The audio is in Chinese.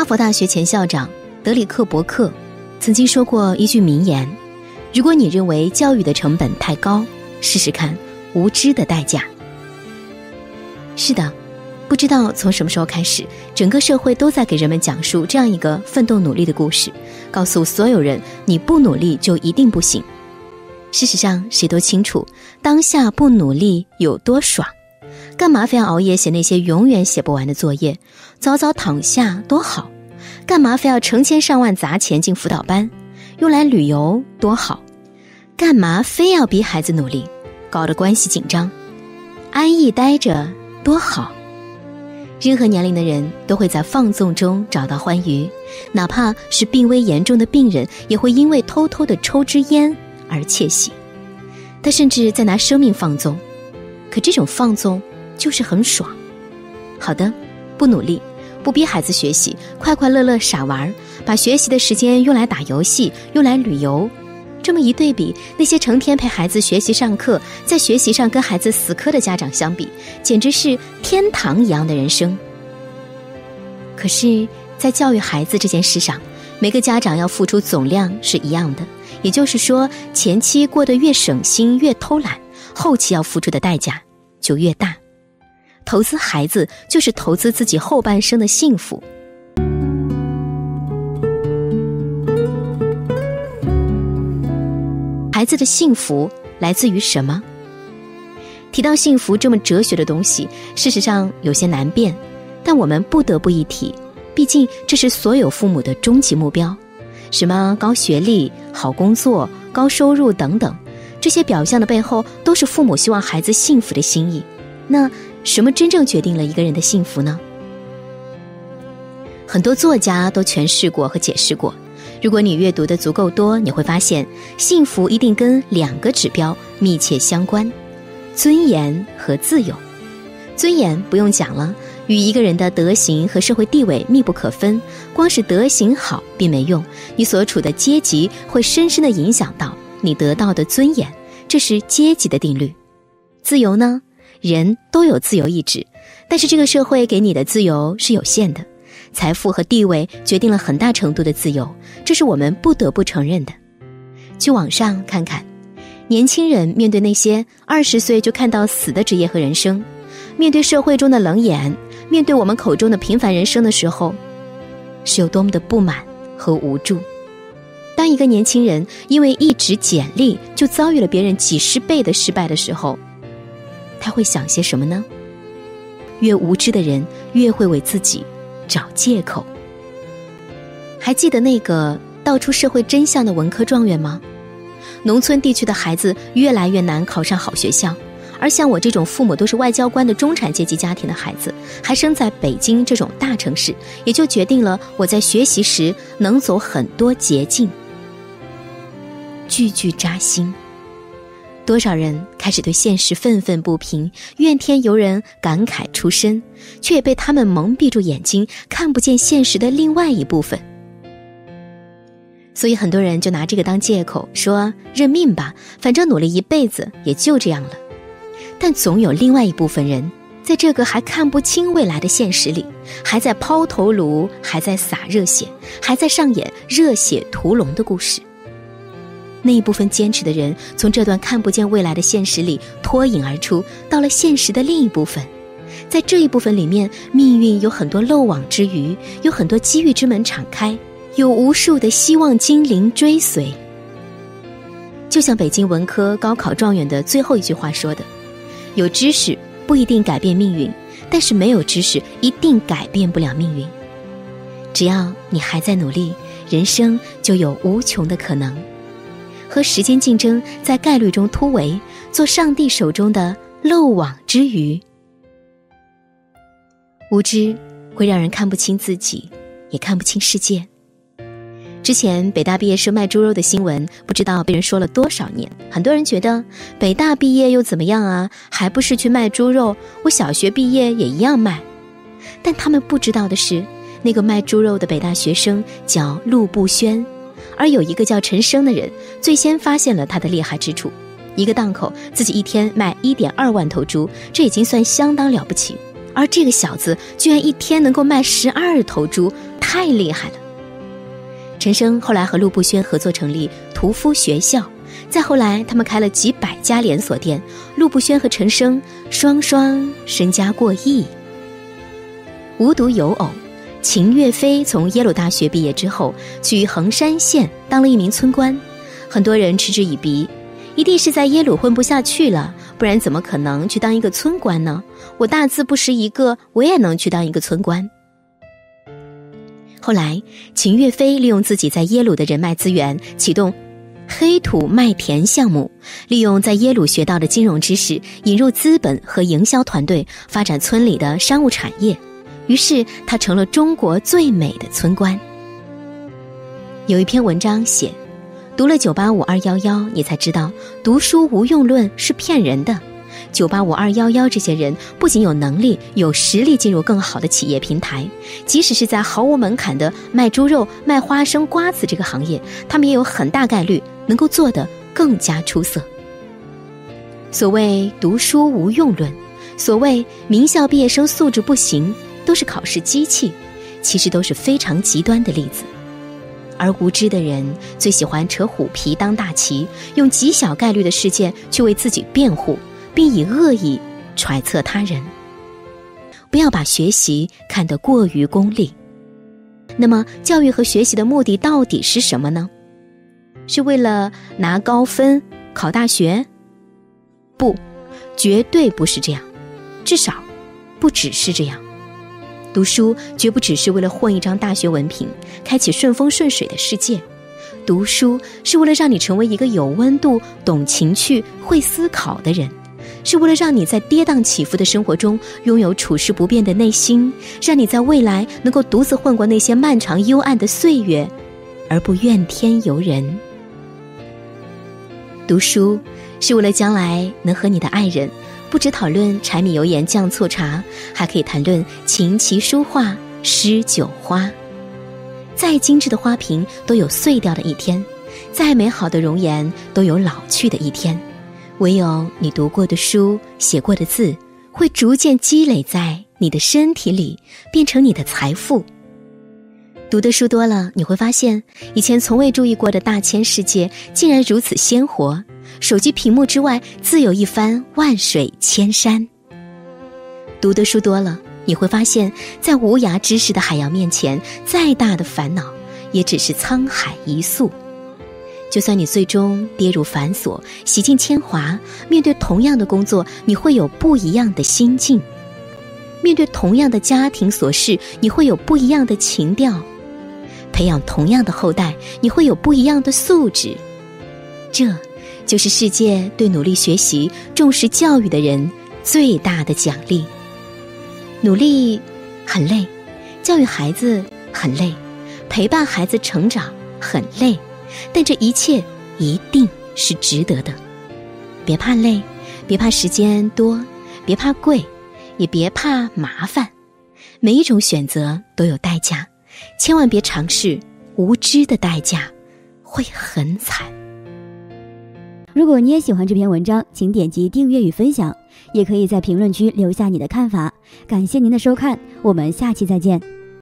佛大学前校长德里克·伯克曾经说过一句名言：如果你认为教育的成本太高，试试看无知的代价。是的，不知道从什么时候开始，整个社会都在给人们讲述这样一个奋斗努力的故事，告诉所有人你不努力就一定不行。事实上谁都清楚，当下不努力有多爽，干嘛非要熬夜写那些永远写不完的作业，早早躺下多好，干嘛非要成千上万砸钱进辅导班，用来旅游多好，干嘛非要逼孩子努力，搞得关系紧张，安逸待着多好。任何年龄的人都会在放纵中找到欢愉，哪怕是病危严重的病人，也会因为偷偷的抽支烟而窃喜。他甚至在拿生命放纵，可这种放纵就是很爽。好的，不努力，不逼孩子学习，快快乐乐傻玩，把学习的时间用来打游戏，用来旅游。这么一对比，那些成天陪孩子学习上课，在学习上跟孩子死磕的家长相比，简直是天堂一样的人生。可是在教育孩子这件事上，每个家长要付出总量是一样的，也就是说，前期过得越省心越偷懒，后期要付出的代价就越大。投资孩子就是投资自己后半生的幸福。孩子的幸福来自于什么？提到幸福这么哲学的东西，事实上有些难辨，但我们不得不一提，毕竟这是所有父母的终极目标。什么高学历、好工作、高收入等等，这些表象的背后都是父母希望孩子幸福的心意。那什么真正决定了一个人的幸福呢？很多作家都诠释过和解释过，如果你阅读的足够多，你会发现幸福一定跟两个指标密切相关：尊严和自由。尊严不用讲了，与一个人的德行和社会地位密不可分，光是德行好并没用，你所处的阶级会深深地影响到你得到的尊严，这是阶级的定律。自由呢？人都有自由意志，但是这个社会给你的自由是有限的，财富和地位决定了很大程度的自由，这是我们不得不承认的。去网上看看，年轻人面对那些20岁就看到死的职业和人生，面对社会中的冷眼，面对我们口中的平凡人生的时候，是有多么的不满和无助。当一个年轻人因为一纸简历就遭遇了别人几10倍的失败的时候，他会想些什么呢？越无知的人越会为自己找借口。还记得那个道出社会真相的文科状元吗？农村地区的孩子越来越难考上好学校，而像我这种父母都是外交官的中产阶级家庭的孩子，还生在北京这种大城市，也就决定了我在学习时能走很多捷径。句句扎心。多少人开始对现实愤愤不平，怨天尤人，感慨出声，却也被他们蒙蔽住眼睛，看不见现实的另外一部分。所以很多人就拿这个当借口，说认命吧，反正努力一辈子也就这样了。但总有另外一部分人，在这个还看不清未来的现实里，还在抛头颅，还在洒热血，还在上演热血屠龙的故事。那一部分坚持的人，从这段看不见未来的现实里脱颖而出，到了现实的另一部分。在这一部分里面，命运有很多漏网之鱼，有很多机遇之门敞开，有无数的希望精灵追随。就像北京文科高考状元的最后一句话说的，有知识不一定改变命运，但是没有知识一定改变不了命运。只要你还在努力，人生就有无穷的可能。和时间竞争，在概率中突围，做上帝手中的漏网之鱼。无知会让人看不清自己，也看不清世界。之前北大毕业生卖猪肉的新闻，不知道被人说了多少年。很多人觉得北大毕业又怎么样啊，还不是去卖猪肉，我小学毕业也一样卖。但他们不知道的是，那个卖猪肉的北大学生叫陆步轩，而有一个叫陈生的人最先发现了他的厉害之处。一个档口自己一天卖1.2万头猪，这已经算相当了不起，而这个小子居然一天能够卖12头猪，太厉害了。陈升后来和陆步轩合作成立屠夫学校，再后来他们开了几百家连锁店，陆步轩和陈升双双身家过亿。无独有偶，秦岳飞从耶鲁大学毕业之后，去衡山县当了一名村官，很多人嗤之以鼻，一定是在耶鲁混不下去了，不然怎么可能去当一个村官呢？我大字不识一个，我也能去当一个村官。后来秦岳飞利用自己在耶鲁的人脉资源，启动黑土麦田项目，利用在耶鲁学到的金融知识，引入资本和营销团队，发展村里的商务产业。于是他成了中国最美的村官。有一篇文章写，读了985、211，你才知道读书无用论是骗人的。985、211这些人不仅有能力、有实力进入更好的企业平台，即使是在毫无门槛的卖猪肉、卖花生、瓜子这个行业，他们也有很大概率能够做得更加出色。所谓读书无用论，所谓名校毕业生素质不行，都是考试机器，其实都是非常极端的例子。而无知的人最喜欢扯虎皮当大旗，用极小概率的事件去为自己辩护，并以恶意揣测他人。不要把学习看得过于功利。那么教育和学习的目的到底是什么呢？是为了拿高分考大学？不，绝对不是这样，至少不只是这样。读书绝不只是为了混一张大学文凭，开启顺风顺水的世界。读书是为了让你成为一个有温度、懂情趣、会思考的人，是为了让你在跌宕起伏的生活中拥有处事不变的内心，让你在未来能够独自混过那些漫长幽暗的岁月，而不怨天尤人。读书是为了将来能和你的爱人不只讨论柴米油盐酱醋茶，还可以谈论琴棋书画诗酒花。再精致的花瓶都有碎掉的一天，再美好的容颜都有老去的一天，唯有你读过的书、写过的字，会逐渐积累在你的身体里，变成你的财富。读的书多了，你会发现以前从未注意过的大千世界竟然如此鲜活，手机屏幕之外自有一番万水千山。读的书多了，你会发现在无涯知识的海洋面前，再大的烦恼也只是沧海一粟。就算你最终跌入繁琐，洗尽铅华，面对同样的工作，你会有不一样的心境；面对同样的家庭琐事，你会有不一样的情调；培养同样的后代，你会有不一样的素质。这就是世界对努力学习、重视教育的人最大的奖励。努力很累，教育孩子很累，陪伴孩子成长很累，但这一切一定是值得的。别怕累，别怕时间多，别怕贵，也别怕麻烦。每一种选择都有代价，千万别尝试无知的代价，会很惨。如果你也喜欢这篇文章，请点击订阅与分享，也可以在评论区留下你的看法。感谢您的收看，我们下期再见。